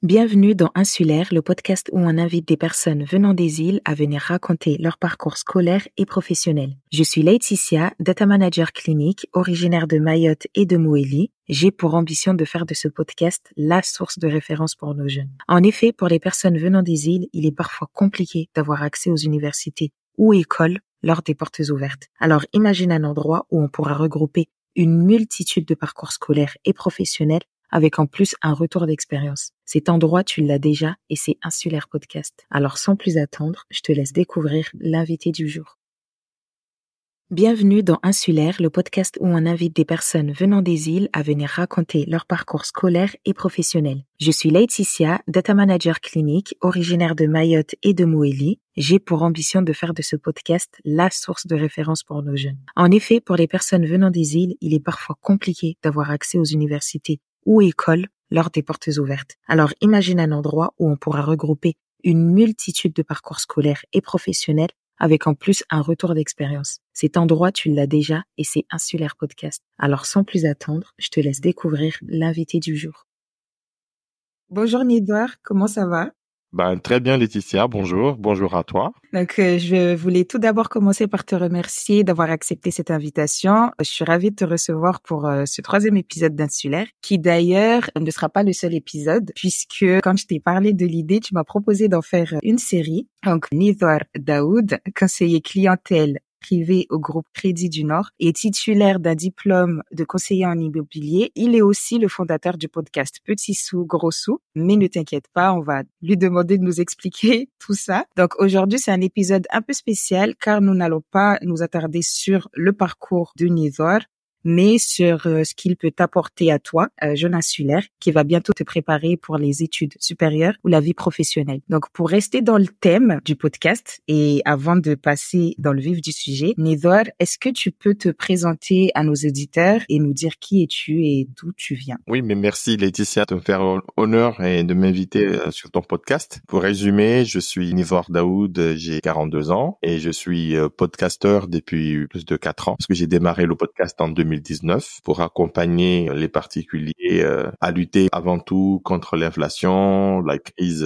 Bienvenue dans Insulaire, le podcast où on invite des personnes venant des îles à venir raconter leur parcours scolaire et professionnel. Je suis Laetitia, data manager clinique, originaire de Mayotte et de Moélie. J'ai pour ambition de faire de ce podcast la source de référence pour nos jeunes. En effet, pour les personnes venant des îles, il est parfois compliqué d'avoir accès aux universités ou écoles lors des portes ouvertes. Alors imagine un endroit où on pourra regrouper une multitude de parcours scolaires et professionnels avec en plus un retour d'expérience. Cet endroit, tu l'as déjà et c'est Insulaire Podcast. Alors sans plus attendre, je te laisse découvrir l'invité du jour. Bienvenue dans Insulaire, le podcast où on invite des personnes venant des îles à venir raconter leur parcours scolaire et professionnel. Je suis Laetitia, data manager clinique, originaire de Mayotte et de Moélie. J'ai pour ambition de faire de ce podcast la source de référence pour nos jeunes. En effet, pour les personnes venant des îles, il est parfois compliqué d'avoir accès aux universités ou écoles lors des portes ouvertes. Alors imagine un endroit où on pourra regrouper une multitude de parcours scolaires et professionnels avec en plus un retour d'expérience. Cet endroit, tu l'as déjà et c'est Insulaire Podcast. Alors sans plus attendre, je te laisse découvrir l'invité du jour. Bonjour Nidwar, comment ça va? Très bien Laetitia, bonjour à toi. Donc, je voulais tout d'abord commencer par te remercier d'avoir accepté cette invitation. Je suis ravie de te recevoir pour ce 3e épisode d'Insulaire, qui d'ailleurs ne sera pas le seul épisode, puisque quand je t'ai parlé de l'idée, tu m'as proposé d'en faire une série. Donc, Nidwar Daoud, conseiller clientèle privé au groupe Crédit du Nord et titulaire d'un diplôme de conseiller en immobilier. Il est aussi le fondateur du podcast Petit Sous, Gros Sous. Mais ne t'inquiète pas, on va lui demander de nous expliquer tout ça. Donc aujourd'hui, c'est un épisode un peu spécial car nous n'allons pas nous attarder sur le parcours de Nidwar, mais sur ce qu'il peut t'apporter à toi, jeune insulaire, qui va bientôt te préparer pour les études supérieures ou la vie professionnelle. Donc, pour rester dans le thème du podcast et avant de passer dans le vif du sujet, Nidwar, est-ce que tu peux te présenter à nos auditeurs et nous dire qui es-tu et d'où tu viens? Oui, mais merci Laetitia de me faire honneur et de m'inviter sur ton podcast. Pour résumer, je suis Nidwar Daoud, j'ai 42 ans et je suis podcasteur depuis plus de 4 ans parce que j'ai démarré le podcast en 2019 pour accompagner les particuliers à lutter avant tout contre l'inflation, la crise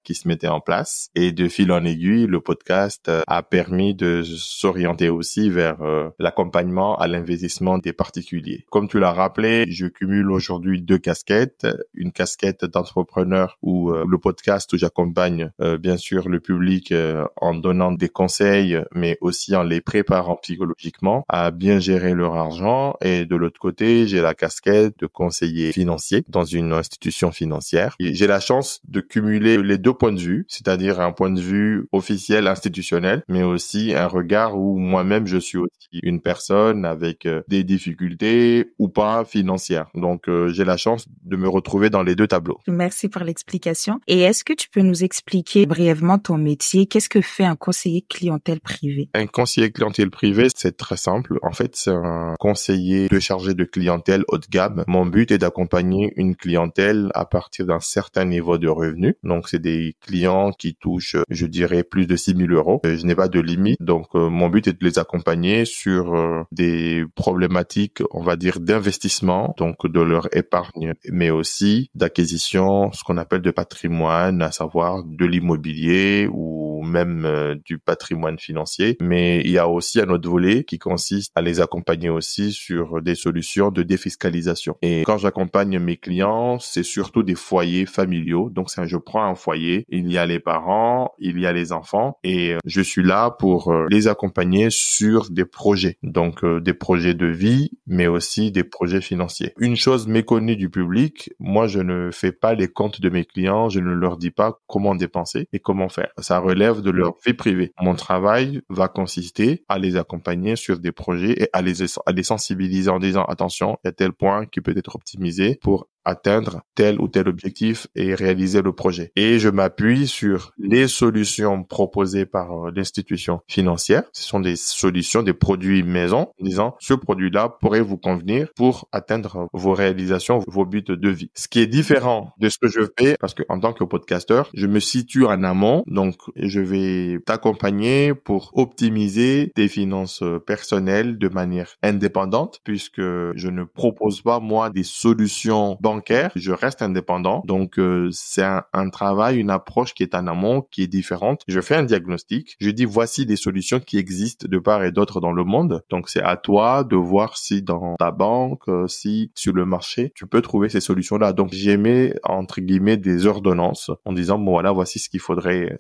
qui se mettait en place. Et de fil en aiguille, le podcast a permis de s'orienter aussi vers l'accompagnement à l'investissement des particuliers. Comme tu l'as rappelé, je cumule aujourd'hui 2 casquettes. Une casquette d'entrepreneur où le podcast où j'accompagne bien sûr le public en donnant des conseils, mais aussi en les préparant psychologiquement à bien gérer leur argent. Et de l'autre côté, j'ai la casquette de conseiller financier dans une institution financière. Et j'ai la chance de cumuler les 2 points de vue, c'est-à-dire un point de vue officiel, institutionnel, mais aussi un regard où moi-même je suis aussi une personne avec des difficultés ou pas financières. Donc j'ai la chance de me retrouver dans les 2 tableaux. Merci pour l'explication. Et est-ce que tu peux nous expliquer brièvement ton métier? Qu'est-ce que fait un conseiller clientèle privé? Un conseiller clientèle privé, c'est très simple. En fait, c'est un conseiller de chargé de clientèle haut de gamme. Mon but est d'accompagner une clientèle à partir d'un certain niveau de revenus. Donc, c'est des clients qui touchent, je dirais, plus de 6 000 euros. Je n'ai pas de limite. Donc, mon but est de les accompagner sur des problématiques, on va dire, d'investissement, donc de leur épargne, mais aussi d'acquisition, ce qu'on appelle de patrimoine, à savoir de l'immobilier ou même du patrimoine financier. Mais il y a aussi un autre volet qui consiste à les accompagner aussi sur des solutions de défiscalisation. Et quand j'accompagne mes clients, c'est surtout des foyers familiaux. Donc, je prends un foyer, il y a les parents, il y a les enfants et je suis là pour les accompagner sur des projets. Donc, des projets de vie, mais aussi des projets financiers. Une chose méconnue du public, moi, je ne fais pas les comptes de mes clients, je ne leur dis pas comment dépenser et comment faire. Ça relève de leur vie privée. Mon travail va consister à les accompagner sur des projets et à les sensibiliser en disant attention, il y a tel point qui peut être optimisé pour atteindre tel ou tel objectif et réaliser le projet. Et je m'appuie sur les solutions proposées par l'institution financière. Ce sont des solutions, des produits maison, en disant ce produit-là pourrait vous convenir pour atteindre vos réalisations, vos buts de vie. Ce qui est différent de ce que je fais, parce que en tant que podcasteur, je me situe en amont, donc je vais t'accompagner pour optimiser tes finances personnelles de manière indépendante, puisque je ne propose pas moi des solutions bancaires bancaire, je reste indépendant. Donc, c'est un travail, une approche qui est en amont, qui est différente. Je fais un diagnostic. Je dis, voici des solutions qui existent de part et d'autre dans le monde. Donc, c'est à toi de voir si dans ta banque, si sur le marché, tu peux trouver ces solutions-là. Donc, j'émets, entre guillemets, des ordonnances en disant, bon, voilà, voici ce qu'il faudrait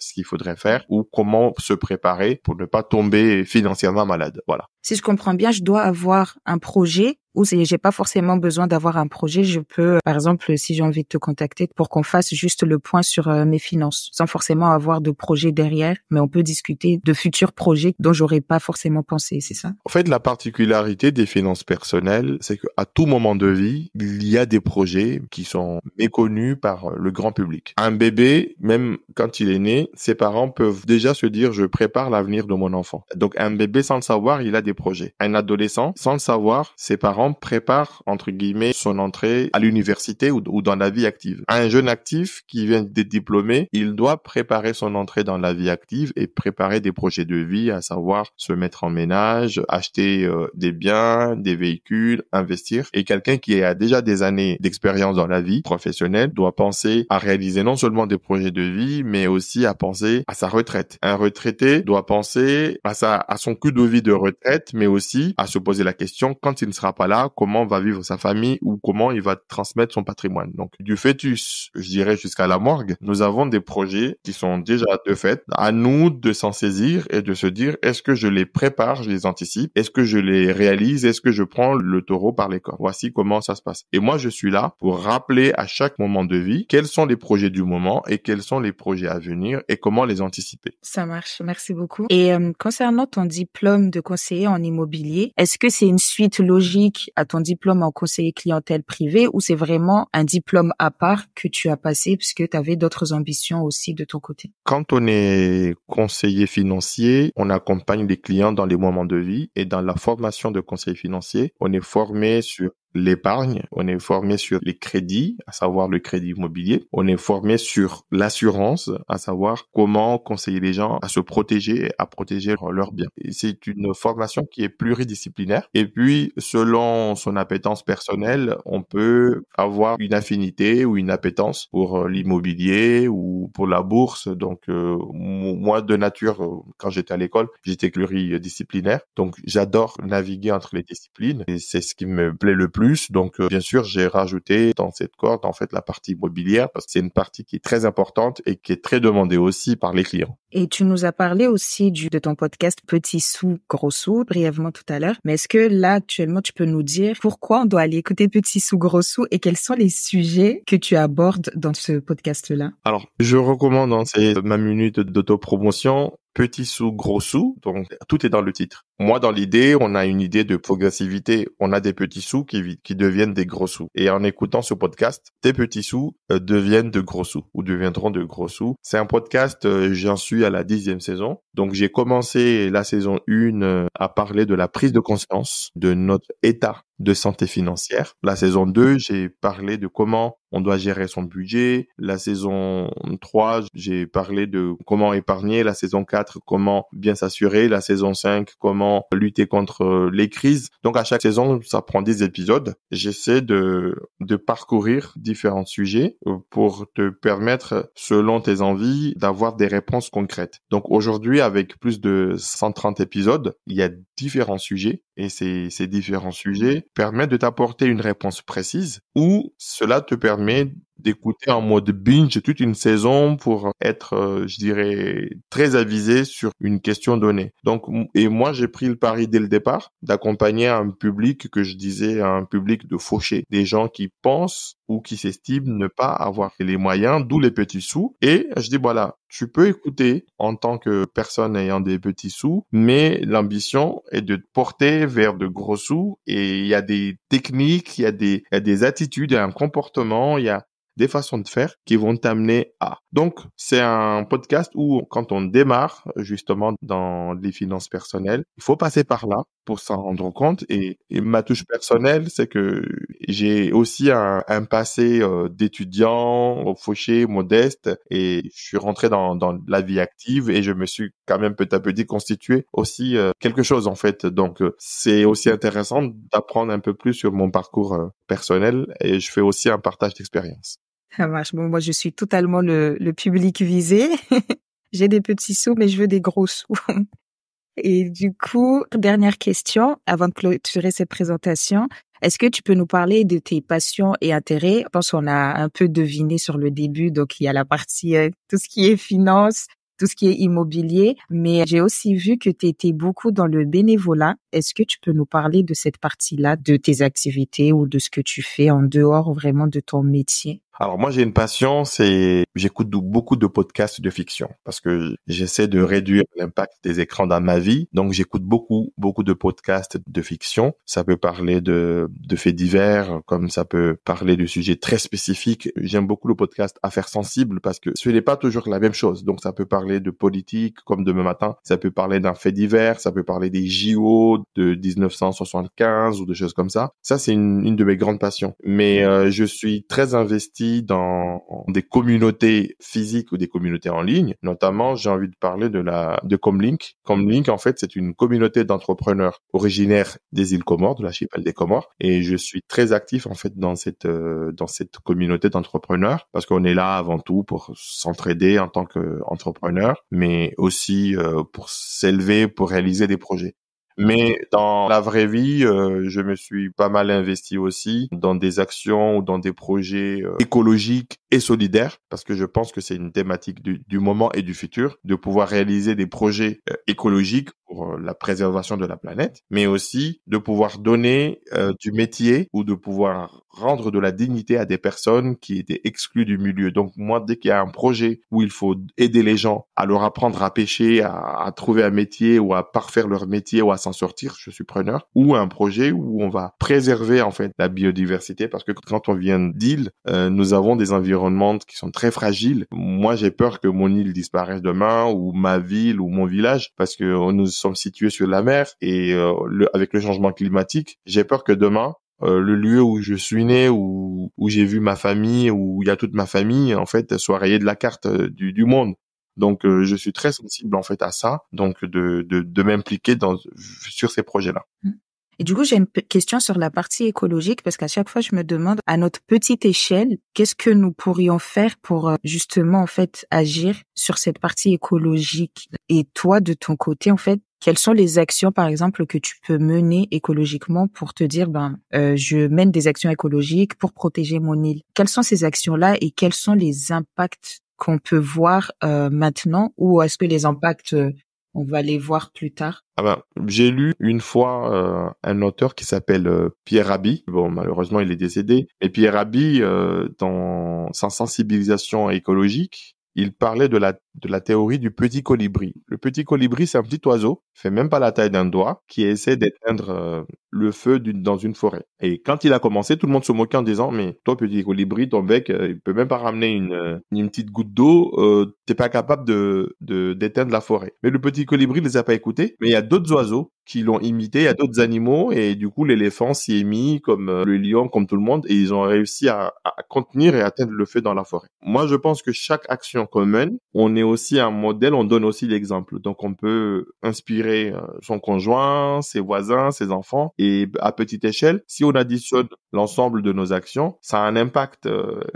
faire ou comment se préparer pour ne pas tomber financièrement malade. Voilà. Si je comprends bien, je dois avoir un projet ou j'ai pas forcément besoin d'avoir un projet. Je peux, par exemple, si j'ai envie de te contacter pour qu'on fasse juste le point sur mes finances, sans forcément avoir de projet derrière, mais on peut discuter de futurs projets dont j'aurais pas forcément pensé, c'est ça? En fait, la particularité des finances personnelles, c'est qu'à tout moment de vie, il y a des projets qui sont méconnus par le grand public. Un bébé, même quand il est né, ses parents peuvent déjà se dire, je prépare l'avenir de mon enfant. Donc, un bébé, sans le savoir, il a des projets. Un adolescent, sans le savoir, ses parents préparent, entre guillemets, son entrée à l'université ou dans la vie active. Un jeune actif qui vient d'être diplômé, il doit préparer son entrée dans la vie active et préparer des projets de vie, à savoir se mettre en ménage, acheter des biens, des véhicules, investir. Et quelqu'un qui a déjà des années d'expérience dans la vie professionnelle doit penser à réaliser non seulement des projets de vie, mais aussi à penser à sa retraite. Un retraité doit penser à son coût de vie de retraite, mais aussi à se poser la question, quand il ne sera pas là, comment va vivre sa famille ou comment il va transmettre son patrimoine. Donc, du fœtus, je dirais, jusqu'à la morgue, nous avons des projets qui sont déjà de fait. À nous de s'en saisir et de se dire, est-ce que je les prépare, je les anticipe? Est-ce que je les réalise? Est-ce que je prends le taureau par les cornes? Voici comment ça se passe. Et moi, je suis là pour rappeler à chaque moment de vie quels sont les projets du moment et quels sont les projets à venir et comment les anticiper. Ça marche, merci beaucoup. Et concernant ton diplôme de conseiller en immobilier, est-ce que c'est une suite logique à ton diplôme en conseiller clientèle privé ou c'est vraiment un diplôme à part que tu as passé puisque tu avais d'autres ambitions aussi de ton côté? Quand on est conseiller financier, on accompagne les clients dans les moments de vie et dans la formation de conseiller financier, on est formé sur l'épargne, on est formé sur les crédits, à savoir le crédit immobilier, on est formé sur l'assurance, à savoir comment conseiller les gens à se protéger et à protéger leurs biens. Et c'est une formation qui est pluridisciplinaire. Et puis, selon son appétence personnelle, on peut avoir une affinité ou une appétence pour l'immobilier ou pour la bourse. Donc, moi, de nature, quand j'étais à l'école, j'étais pluridisciplinaire. Donc, j'adore naviguer entre les disciplines et c'est ce qui me plaît le plus. Donc, bien sûr, j'ai rajouté dans cette corde, en fait, la partie immobilière parce que c'est une partie qui est très importante et qui est très demandée aussi par les clients. Et tu nous as parlé aussi de ton podcast Petits sous, gros sous, brièvement tout à l'heure. Mais est-ce que là, actuellement, tu peux nous dire pourquoi on doit aller écouter Petits sous, gros sous et quels sont les sujets que tu abordes dans ce podcast-là? Alors, je recommande, c'est ma minute d'autopromotion. Petits sous, gros sous, donc tout est dans le titre. Moi, dans l'idée, on a une idée de progressivité. On a des petits sous qui deviennent des gros sous. Et en écoutant ce podcast, tes petits sous deviennent de gros sous ou deviendront de gros sous. C'est un podcast, j'en suis à la 10e saison. Donc, j'ai commencé la saison 1 à parler de la prise de conscience de notre état de santé financière. La saison 2, j'ai parlé de comment on doit gérer son budget. La saison 3, j'ai parlé de comment épargner. La saison 4, comment bien s'assurer. La saison 5, comment lutter contre les crises. Donc, à chaque saison, ça prend 10 épisodes. J'essaie de parcourir différents sujets pour te permettre, selon tes envies, d'avoir des réponses concrètes. Donc, aujourd'hui, avec plus de 130 épisodes, il y a différents sujets et ces différents sujets permettent de t'apporter une réponse précise ou cela te permet d'écouter en mode binge toute une saison pour être, je dirais, très avisé sur une question donnée. Donc, et moi, j'ai pris le pari dès le départ d'accompagner un public que je disais un public de fauchés, des gens qui pensent ou qui s'estiment ne pas avoir les moyens, d'où les petits sous. Et je dis, voilà, tu peux écouter en tant que personne ayant des petits sous, mais l'ambition est de te porter vers de gros sous et il y a des techniques, il y a des attitudes, il y a un comportement, il y a des façons de faire qui vont t'amener à. Donc, c'est un podcast où quand on démarre justement dans les finances personnelles, il faut passer par là pour s'en rendre compte. Et ma touche personnelle, c'est que j'ai aussi un passé d'étudiant fauché, modeste, et je suis rentré dans la vie active et je me suis quand même petit à petit constitué aussi quelque chose en fait. Donc, c'est aussi intéressant d'apprendre un peu plus sur mon parcours personnel et je fais aussi un partage d'expérience. Ça marche. Bon, moi, je suis totalement le public visé. J'ai des petits sous, mais je veux des gros sous. Et du coup, dernière question, avant de clôturer cette présentation, est-ce que tu peux nous parler de tes passions et intérêts? Je pense qu'on a un peu deviné sur le début, donc il y a la partie, tout ce qui est finance, tout ce qui est immobilier, mais j'ai aussi vu que tu étais beaucoup dans le bénévolat. Est-ce que tu peux nous parler de cette partie-là, de tes activités ou de ce que tu fais en dehors vraiment de ton métier? Alors moi j'ai une passion, c'est j'écoute beaucoup de podcasts de fiction parce que j'essaie de réduire l'impact des écrans dans ma vie. Donc j'écoute beaucoup de podcasts de fiction. Ça peut parler de faits divers, comme ça peut parler de sujets très spécifiques. J'aime beaucoup le podcast Affaires sensibles parce que ce n'est pas toujours la même chose. Donc ça peut parler de politique comme demain matin, ça peut parler d'un fait divers, ça peut parler des JO de 1975 ou de choses comme ça. Ça c'est une de mes grandes passions. Mais je suis très investi dans des communautés physiques ou des communautés en ligne. Notamment, j'ai envie de parler de Comlink. Comlink, en fait, c'est une communauté d'entrepreneurs originaires des îles Comores, de l'archipel des Comores. Et je suis très actif, en fait, dans cette communauté d'entrepreneurs parce qu'on est là avant tout pour s'entraider en tant qu'entrepreneur, mais aussi pour s'élever, pour réaliser des projets. Mais dans la vraie vie, je me suis pas mal investi aussi dans des actions ou dans des projets écologiques et solidaires, parce que je pense que c'est une thématique du moment et du futur, de pouvoir réaliser des projets écologiques pour la préservation de la planète, mais aussi de pouvoir donner du métier ou de pouvoir rendre de la dignité à des personnes qui étaient exclues du milieu. Donc moi, dès qu'il y a un projet où il faut aider les gens à leur apprendre à pêcher, à trouver un métier ou à parfaire leur métier ou à s'en sortir, je suis preneur. Ou un projet où on va préserver en fait la biodiversité, parce que quand on vient d'île, nous avons des environnements qui sont très fragiles. Moi, j'ai peur que mon île disparaisse demain, ou ma ville ou mon village, parce que nous sommes situés sur la mer et avec le changement climatique, j'ai peur que demain le lieu où je suis né, où j'ai vu ma famille, où il y a toute ma famille, en fait, soit rayé de la carte du monde. Donc, je suis très sensible en fait à ça, donc de m'impliquer sur ces projets-là. Et du coup, j'ai une question sur la partie écologique parce qu'à chaque fois, je me demande à notre petite échelle, qu'est-ce que nous pourrions faire pour justement en fait agir sur cette partie écologique. Et toi, de ton côté, en fait, quelles sont les actions, par exemple, que tu peux mener écologiquement pour te dire, je mène des actions écologiques pour protéger mon île. Quelles sont ces actions-là et quels sont les impacts qu'on peut voir maintenant, ou est-ce que les impacts on va les voir plus tard? J'ai lu une fois un auteur qui s'appelle Pierre Rabhi. Bon, malheureusement, il est décédé. Mais Pierre Rabhi, dans sa sensibilisation écologique, il parlait de la théorie du petit colibri. Le petit colibri, c'est un petit oiseau, qui fait même pas la taille d'un doigt, qui essaie d'éteindre le feu dans une forêt. Et quand il a commencé, tout le monde se moquait en disant, mais toi, petit colibri, ton bec, il peut même pas ramener une petite goutte d'eau, t'es pas capable d'éteindre la forêt. Mais le petit colibri ne les a pas écoutés. Mais il y a d'autres oiseaux qui l'ont imité, il y a d'autres animaux, et du coup, l'éléphant s'y est mis, comme le lion, comme tout le monde, et ils ont réussi à contenir et atteindre le feu dans la forêt. Moi, je pense que chaque action qu'on mène, on est aussi un modèle, on donne aussi l'exemple. Donc, on peut inspirer son conjoint, ses voisins, ses enfants, et à petite échelle, si on additionne l'ensemble de nos actions, ça a un impact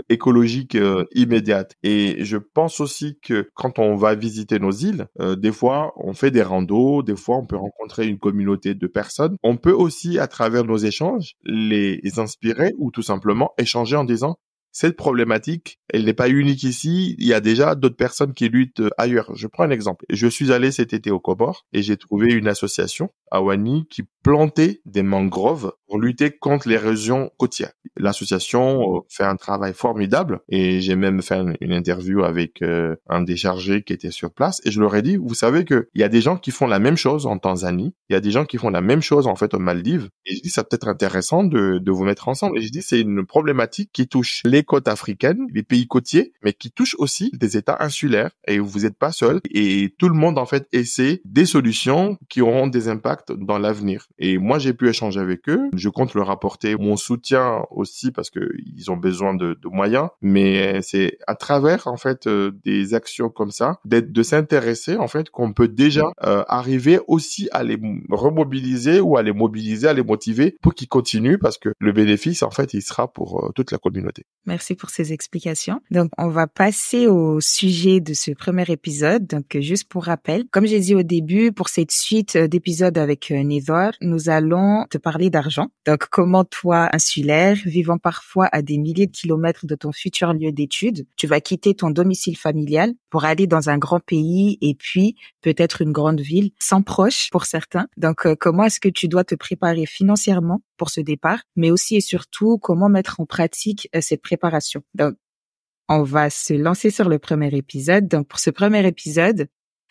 écologique immédiat. Et je pense aussi que quand on va visiter nos îles, des fois, on fait des randos, des fois, on peut rencontrer une communauté de personnes. On peut aussi, à travers nos échanges, les inspirer ou tout simplement échanger en disant cette problématique, elle n'est pas unique ici. Il y a déjà d'autres personnes qui luttent ailleurs. Je prends un exemple. Je suis allé cet été aux Comores et j'ai trouvé une association à Wani qui plantait des mangroves pour lutter contre l'érosion côtière. L'association fait un travail formidable et j'ai même fait une interview avec un des chargés qui était sur place et je leur ai dit, vous savez que il y a des gens qui font la même chose en Tanzanie, il y a des gens qui font la même chose en fait aux Maldives et je dis ça peut être intéressant de vous mettre ensemble et je dis c'est une problématique qui touche les côtes africaines, les pays côtiers, mais qui touche aussi des États insulaires et vous n'êtes pas seul et tout le monde en fait essaie des solutions qui auront des impacts dans l'avenir. Et moi j'ai pu échanger avec eux, je compte leur apporter mon soutien aussi parce que ils ont besoin de moyens, mais c'est à travers en fait des actions comme ça, de s'intéresser en fait qu'on peut déjà arriver aussi à les remobiliser ou à les mobiliser, à les motiver pour qu'ils continuent parce que le bénéfice en fait il sera pour toute la communauté. Merci pour ces explications. Donc, on va passer au sujet de ce premier épisode. Donc, juste pour rappel, comme j'ai dit au début, pour cette suite d'épisodes avec Nidor, nous allons te parler d'argent. Donc, comment toi, insulaire, vivant parfois à des milliers de kilomètres de ton futur lieu d'études, tu vas quitter ton domicile familial pour aller dans un grand pays et puis peut-être une grande ville sans proches pour certains. Donc, comment est-ce que tu dois te préparer financièrement pour ce départ, mais aussi et surtout comment mettre en pratique cette préparation. Donc, on va se lancer sur le premier épisode. Donc, pour ce premier épisode,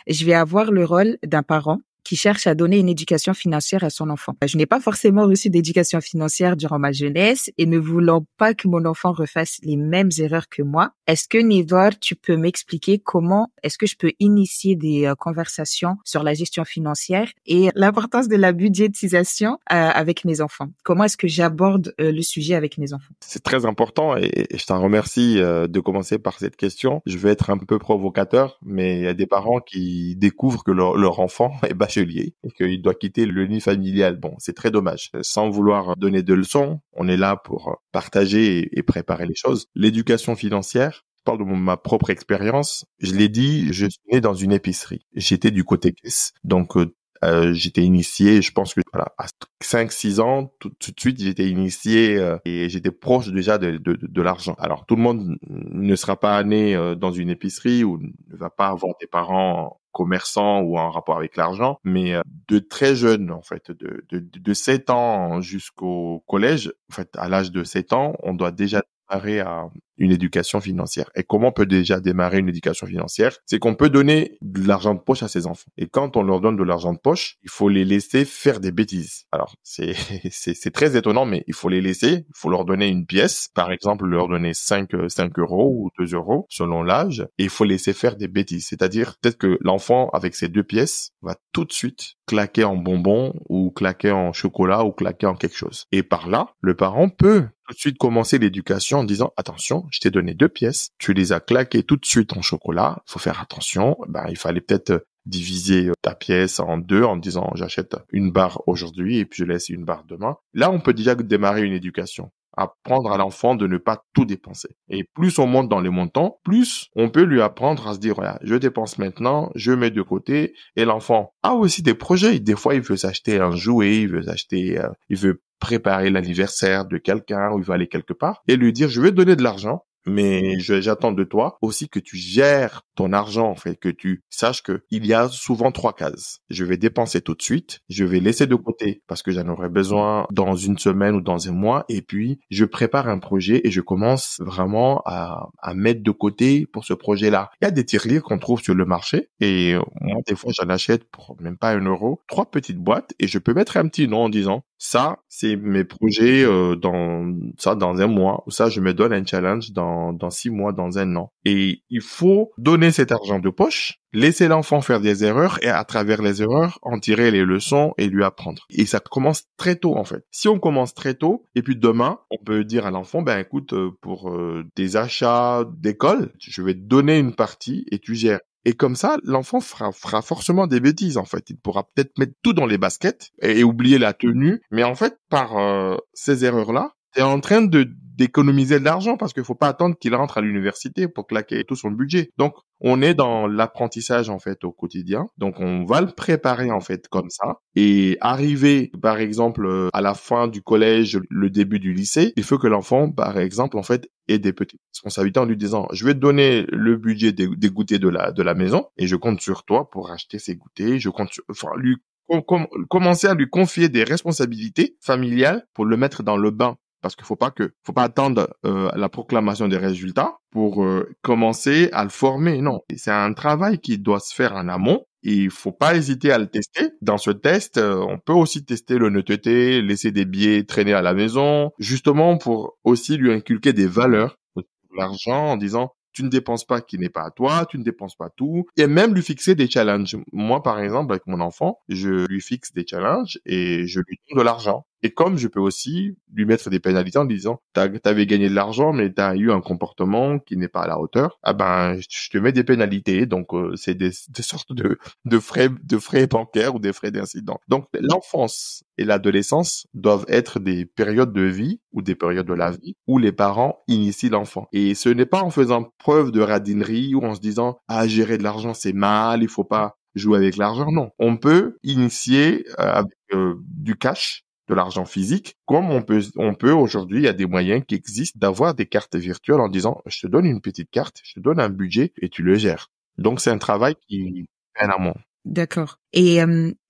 je vais avoir le rôle d'un parent qui cherche à donner une éducation financière à son enfant. Je n'ai pas forcément reçu d'éducation financière durant ma jeunesse et ne voulant pas que mon enfant refasse les mêmes erreurs que moi, est-ce que Nidor, tu peux m'expliquer comment est-ce que je peux initier des conversations sur la gestion financière et l'importance de la budgétisation avec mes enfants? Comment est-ce que j'aborde le sujet avec mes enfants? C'est très important et je t'en remercie de commencer par cette question. Je vais être un peu provocateur, mais il y a des parents qui découvrent que leur enfant est bachelier et qu'il doit quitter le nid familial. Bon, c'est très dommage. Sans vouloir donner de leçons, on est là pour partager et préparer les choses. L'éducation financière, je parle de ma propre expérience. Je l'ai dit, je suis né dans une épicerie. J'étais du côté caisse. Donc, j'étais initié, je pense que voilà, à 5-6 ans, tout de suite, j'étais initié et j'étais proche déjà de l'argent. Alors, tout le monde ne sera pas né dans une épicerie ou ne va pas avoir des parents commerçants ou en rapport avec l'argent, mais de très jeune, en fait, de 7 ans jusqu'au collège, en fait, à l'âge de 7 ans, on doit déjà démarrer à une éducation financière. Et comment on peut déjà démarrer une éducation financière? C'est qu'on peut donner de l'argent de poche à ses enfants. Et quand on leur donne de l'argent de poche, il faut les laisser faire des bêtises. Alors, c'est très étonnant, mais il faut les laisser. Il faut leur donner une pièce. Par exemple, leur donner 5 euros ou 2 euros selon l'âge. Et il faut laisser faire des bêtises. C'est-à-dire, peut-être que l'enfant, avec ces 2 pièces, va tout de suite claquer en bonbons ou claquer en chocolat ou claquer en quelque chose. Et par là, le parent peut tout de suite commencer l'éducation en disant attention, je t'ai donné 2 pièces, tu les as claquées tout de suite en chocolat, faut faire attention, il fallait peut-être diviser ta pièce en 2 en disant j'achète une barre aujourd'hui et puis je laisse une barre demain. Là, on peut déjà démarrer une éducation. Apprendre à l'enfant de ne pas tout dépenser. Et plus on monte dans les montants, plus on peut lui apprendre à se dire, voilà, je dépense maintenant, je mets de côté. Et l'enfant a aussi des projets. Des fois, il veut s'acheter un jouet, il veut préparer l'anniversaire de quelqu'un ou il veut aller quelque part. Et lui dire, je vais te donner de l'argent, mais j'attends de toi aussi que tu gères ton argent, en fait, que tu saches que il y a souvent 3 cases. Je vais dépenser tout de suite, je vais laisser de côté parce que j'en aurai besoin dans une semaine ou dans un mois, et puis je prépare un projet et je commence vraiment à mettre de côté pour ce projet-là. Il y a des tirelires qu'on trouve sur le marché et moi, des fois, j'en achète pour même pas 1 euro, 3 petites boîtes et je peux mettre un petit nom en disant ça, c'est mes projets dans 1 mois, ou ça, je me donne un challenge dans 6 mois, dans 1 an. Et il faut donner cet argent de poche, laisser l'enfant faire des erreurs et à travers les erreurs, en tirer les leçons et lui apprendre. Et ça commence très tôt, en fait. Si on commence très tôt, et puis demain, on peut dire à l'enfant, écoute, pour des achats d'école, je vais te donner une partie et tu gères. Et comme ça, l'enfant fera forcément des bêtises, en fait. Il pourra peut-être mettre tout dans les baskets et oublier la tenue. Mais en fait, par ces erreurs-là, t'es en train d'économiser de l'argent parce qu'il faut pas attendre qu'il rentre à l'université pour claquer tout son budget. Donc, on est dans l'apprentissage, en fait, au quotidien. Donc, on va le préparer, en fait, comme ça. Et arriver, par exemple, à la fin du collège, le début du lycée, il faut que l'enfant, par exemple, en fait, ait des petites responsabilités en lui disant, je vais te donner le budget des goûters de la maison et je compte sur toi pour acheter ces goûters. Lui commencer à lui confier des responsabilités familiales pour le mettre dans le bain. Parce qu'il faut pas attendre la proclamation des résultats pour commencer à le former. Non, et c'est un travail qui doit se faire en amont. Et il faut pas hésiter à le tester. Dans ce test, on peut aussi tester l'honnêteté, laisser des billets traîner à la maison, justement pour aussi lui inculquer des valeurs, l'argent en disant tu ne dépenses pas qui n'est pas à toi, tu ne dépenses pas tout, et même lui fixer des challenges. Moi, par exemple, avec mon enfant, je lui fixe des challenges et je lui donne de l'argent. Et comme je peux aussi lui mettre des pénalités en lui disant, t'avais gagné de l'argent, mais t'as eu un comportement qui n'est pas à la hauteur, ah ben, je te mets des pénalités. Donc, c'est des sortes de frais bancaires ou des frais d'incident. Donc, l'enfance et l'adolescence doivent être des périodes de vie ou des périodes de la vie où les parents initient l'enfant. Et ce n'est pas en faisant preuve de radinerie ou en se disant, ah, gérer de l'argent, c'est mal, il faut pas jouer avec l'argent. Non. On peut initier avec du cash, de l'argent physique, comme on peut aujourd'hui, il y a des moyens qui existent d'avoir des cartes virtuelles en disant, je te donne une petite carte, je te donne un budget et tu le gères. Donc, c'est un travail qui est en amont. D'accord. Et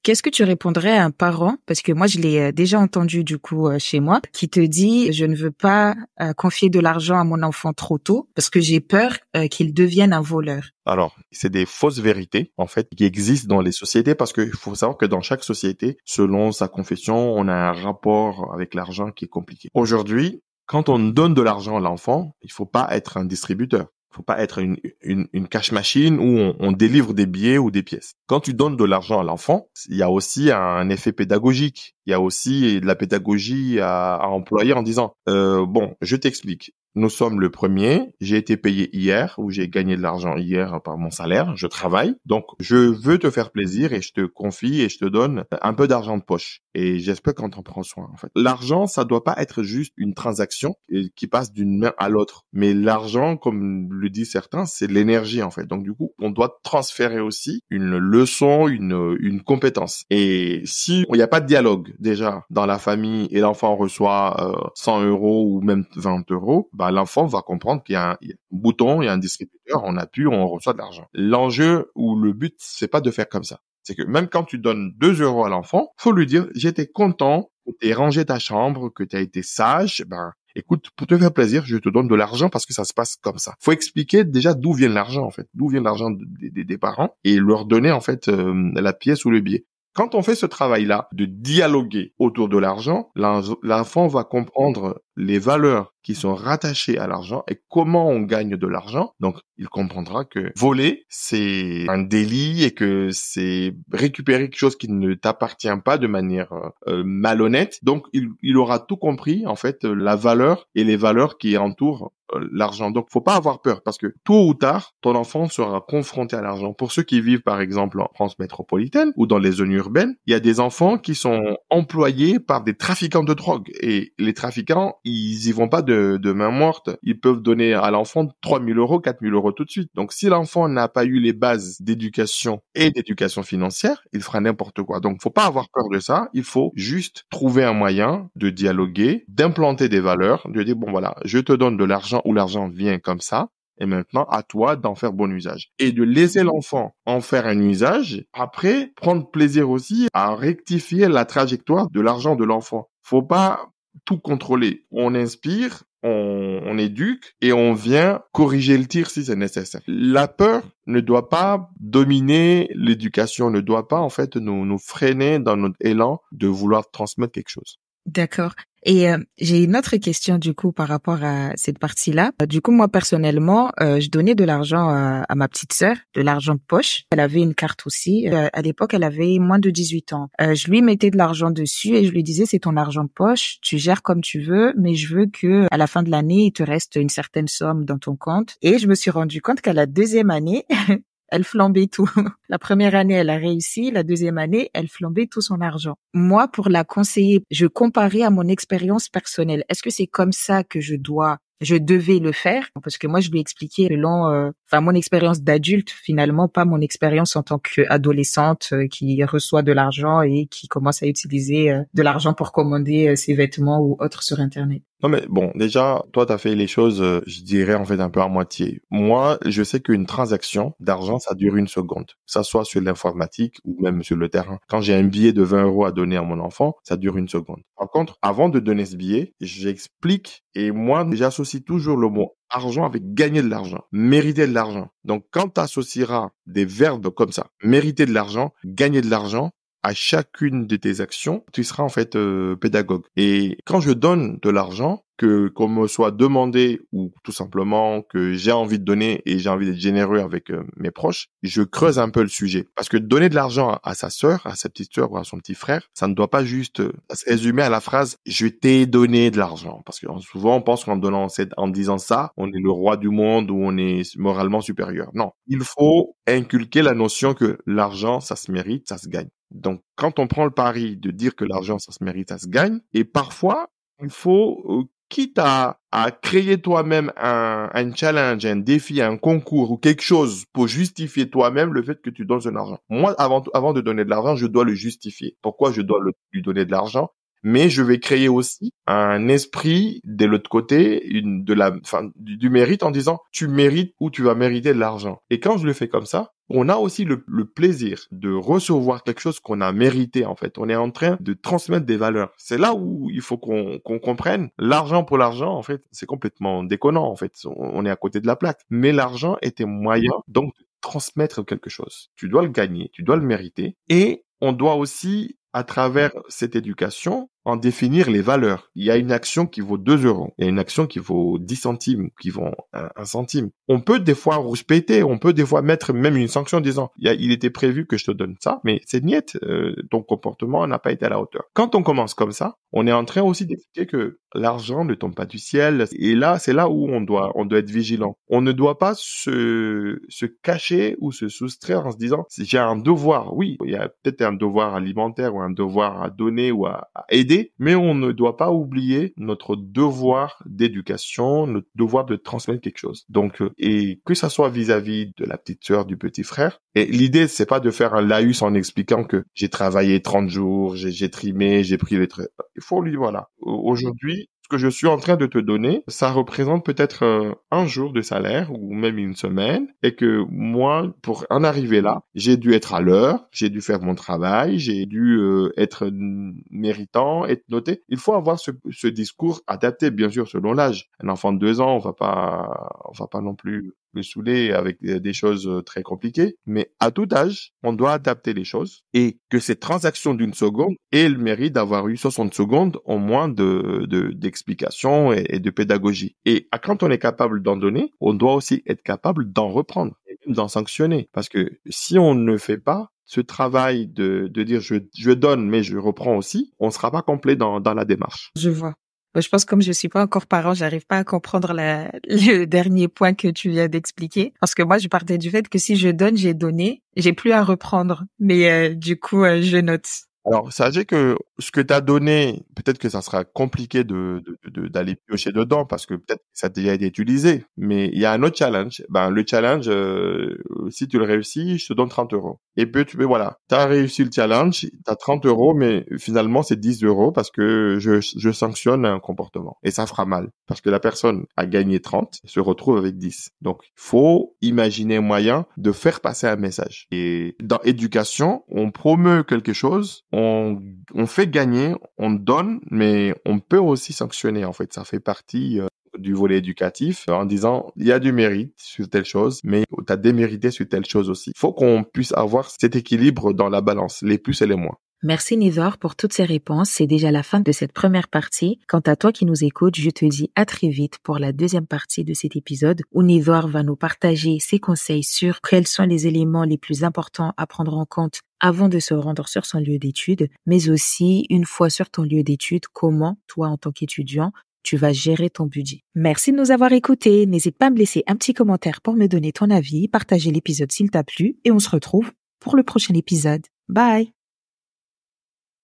qu'est-ce que tu répondrais à un parent, parce que moi je l'ai déjà entendu du coup chez moi, qui te dit je ne veux pas confier de l'argent à mon enfant trop tôt parce que j'ai peur qu'il devienne un voleur. Alors, c'est des fausses vérités en fait qui existent dans les sociétés parce qu'il faut savoir que dans chaque société, selon sa confession, on a un rapport avec l'argent qui est compliqué. Aujourd'hui, quand on donne de l'argent à l'enfant, il faut pas être un distributeur. Faut pas être une cash machine où on délivre des billets ou des pièces. Quand tu donnes de l'argent à l'enfant, il y a aussi un effet pédagogique. Il y a aussi de la pédagogie à employer en disant, bon, je t'explique. Nous sommes le 1er, j'ai été payé hier ou j'ai gagné de l'argent hier par mon salaire, je travaille. Donc, je veux te faire plaisir et je te confie et je te donne un peu d'argent de poche. Et j'espère qu'on t'en prend soin, en fait. L'argent, ça doit pas être juste une transaction qui passe d'une main à l'autre. Mais l'argent, comme le disent certains, c'est de l'énergie, en fait. Donc, du coup, on doit transférer aussi une leçon, une compétence. Et si il n'y a pas de dialogue, déjà, dans la famille et l'enfant reçoit 100 € ou même 20 €, bah, l'enfant va comprendre qu'il y a un bouton, il y a un distributeur, on appuie, on reçoit de l'argent. L'enjeu ou le but, c'est pas de faire comme ça. C'est que même quand tu donnes 2 € à l'enfant, faut lui dire, j'étais content que tu aies rangé ta chambre, que tu as été sage, ben, écoute, pour te faire plaisir, je te donne de l'argent parce que ça se passe comme ça. Faut expliquer déjà d'où vient l'argent, en fait. D'où vient l'argent des parents et leur donner, en fait, la pièce ou le billet. Quand on fait ce travail-là de dialoguer autour de l'argent, l'enfant va comprendre les valeurs qui sont rattachées à l'argent et comment on gagne de l'argent. Donc, il comprendra que voler, c'est un délit et que c'est récupérer quelque chose qui ne t'appartient pas de manière malhonnête. Donc, il aura tout compris, en fait, la valeur et les valeurs qui entourent l'argent. Donc, faut pas avoir peur parce que tôt ou tard, ton enfant sera confronté à l'argent. Pour ceux qui vivent, par exemple, en France métropolitaine ou dans les zones urbaines, il y a des enfants qui sont employés par des trafiquants de drogue. Et les trafiquants, ils y vont pas de main morte. Ils peuvent donner à l'enfant 3 000 €, 4 000 € tout de suite. Donc, si l'enfant n'a pas eu les bases d'éducation et d'éducation financière, il fera n'importe quoi. Donc, faut pas avoir peur de ça. Il faut juste trouver un moyen de dialoguer, d'implanter des valeurs, de dire, bon, voilà, je te donne de l'argent où l'argent vient comme ça. Et maintenant, à toi d'en faire bon usage. Et de laisser l'enfant en faire un usage. Après, prendre plaisir aussi à rectifier la trajectoire de l'argent de l'enfant. Faut pas tout contrôler. On inspire, on éduque et on vient corriger le tir si c'est nécessaire. La peur ne doit pas dominer l'éducation, ne doit pas en fait nous freiner dans notre élan de vouloir transmettre quelque chose. D'accord. Et j'ai une autre question du coup par rapport à cette partie-là. Du coup, moi personnellement, je donnais de l'argent à ma petite sœur, de l'argent de poche. Elle avait une carte aussi. À l'époque, elle avait moins de 18 ans. Je lui mettais de l'argent dessus et je lui disais, c'est ton argent de poche, tu gères comme tu veux, mais je veux que à la fin de l'année, il te reste une certaine somme dans ton compte. Et je me suis rendu compte qu'à la deuxième année, elle flambait tout. La première année, elle a réussi. La deuxième année, elle flambait tout son argent. Moi, pour la conseiller, je comparais à mon expérience personnelle. Est-ce que c'est comme ça que je devais le faire? Parce que moi, je lui ai expliqué selon, mon expérience d'adulte, finalement, pas mon expérience en tant qu'adolescente qui reçoit de l'argent et qui commence à utiliser de l'argent pour commander ses vêtements ou autres sur Internet. Non mais bon, déjà, toi t'as fait les choses, je dirais en fait un peu à moitié. Moi, je sais qu'une transaction d'argent, ça dure une seconde, que ça soit sur l'informatique ou même sur le terrain. Quand j'ai un billet de 20 € à donner à mon enfant, ça dure une seconde. Par contre, avant de donner ce billet, j'explique et moi, j'associe toujours le mot argent avec gagner de l'argent, mériter de l'argent. Donc quand tu associeras des verbes comme ça, mériter de l'argent, gagner de l'argent, à chacune de tes actions, tu seras en fait pédagogue. Et quand je donne de l'argent, que qu'on me soit demandé ou tout simplement que j'ai envie de donner et j'ai envie d'être généreux avec mes proches, je creuse un peu le sujet. Parce que donner de l'argent à sa sœur, à sa petite sœur ou à son petit frère, ça ne doit pas juste se résumer à la phrase « je t'ai donné de l'argent ». Parce que souvent on pense en disant ça, on est le roi du monde ou on est moralement supérieur. Non, il faut inculquer la notion que l'argent, ça se mérite, ça se gagne. Donc, quand on prend le pari de dire que l'argent, ça se mérite, ça se gagne, et parfois, il faut, quitte à créer toi-même un challenge, un défi, un concours ou quelque chose pour justifier toi-même le fait que tu donnes de l'argent. Moi, avant de donner de l'argent, je dois le justifier. Pourquoi je dois lui donner de l'argent? Mais je vais créer aussi un esprit de l'autre côté, du mérite en disant tu mérites ou tu vas mériter de l'argent. Et quand je le fais comme ça, on a aussi le plaisir de recevoir quelque chose qu'on a mérité, en fait. On est en train de transmettre des valeurs. C'est là où il faut qu'on comprenne. L'argent pour l'argent, en fait, c'est complètement déconnant, en fait. On est à côté de la plaque. Mais l'argent est un moyen, donc, de transmettre quelque chose. Tu dois le gagner, tu dois le mériter. Et on doit aussi, à travers cette éducation, en définir les valeurs. Il y a une action qui vaut 2 €. Il y a une action qui vaut 10 centimes, qui vaut 1 centime. On peut des fois rouspéter, on peut des fois mettre même une sanction en disant il était prévu que je te donne ça, mais c'est niette, ton comportement n'a pas été à la hauteur. Quand on commence comme ça, on est en train aussi d'expliquer que l'argent ne tombe pas du ciel. Et là, c'est là où on doit être vigilant. On ne doit pas se cacher ou se soustraire en se disant j'ai un devoir. Oui, il y a peut-être un devoir alimentaire ou un devoir à donner ou à aider, mais on ne doit pas oublier notre devoir d'éducation, notre devoir de transmettre quelque chose. Donc, et que ça soit vis-à-vis de la petite sœur, du petit frère. Et l'idée, c'est pas de faire un laïus en expliquant que j'ai travaillé 30 jours, j'ai trimé, j'ai pris les traits. Il faut lui, voilà. Aujourd'hui, ce que je suis en train de te donner, ça représente peut-être un jour de salaire ou même une semaine, et que moi, pour en arriver là, j'ai dû être à l'heure, j'ai dû faire mon travail, j'ai dû être méritant, être noté. Il faut avoir ce discours adapté, bien sûr, selon l'âge. Un enfant de 2 ans, on va pas non plus le saouler avec des choses très compliquées, mais à tout âge, on doit adapter les choses et que cette transaction d'une seconde ait le mérite d'avoir eu 60 secondes au moins d'explication et de pédagogie. Et quand on est capable d'en donner, on doit aussi être capable d'en reprendre et même d'en sanctionner. Parce que si on ne fait pas ce travail de dire je donne mais je reprends aussi, on sera pas complet dans la démarche. Je vois. Je pense que comme je suis pas encore parent, j'arrive pas à comprendre le dernier point que tu viens d'expliquer. Parce que moi, je partais du fait que si je donne, j'ai donné, j'ai plus à reprendre. Mais du coup, je note. Alors, sachez que ce que tu as donné, peut-être que ça sera compliqué d'aller piocher dedans parce que peut-être que ça a déjà été utilisé. Mais il y a un autre challenge. Ben, le challenge, si tu le réussis, je te donne 30 €. Et puis, voilà, tu as réussi le challenge, tu as 30 €, mais finalement, c'est 10 € parce que je sanctionne un comportement. Et ça fera mal parce que la personne a gagné 30 et se retrouve avec 10. Donc, il faut imaginer un moyen de faire passer un message. Et dans éducation, on promeut quelque chose, on fait gagner, on donne, mais on peut aussi sanctionner. En fait, ça fait partie du volet éducatif en disant il y a du mérite sur telle chose, mais tu as démérité sur telle chose aussi. Il faut qu'on puisse avoir cet équilibre dans la balance, les plus et les moins. Merci Nidor pour toutes ces réponses. C'est déjà la fin de cette première partie. Quant à toi qui nous écoutes, je te dis à très vite pour la deuxième partie de cet épisode où Nidor va nous partager ses conseils sur quels sont les éléments les plus importants à prendre en compte avant de se rendre sur son lieu d'études, mais aussi une fois sur ton lieu d'études, comment toi en tant qu'étudiant, tu vas gérer ton budget. Merci de nous avoir écoutés. N'hésite pas à me laisser un petit commentaire pour me donner ton avis, partager l'épisode s'il t'a plu et on se retrouve pour le prochain épisode. Bye!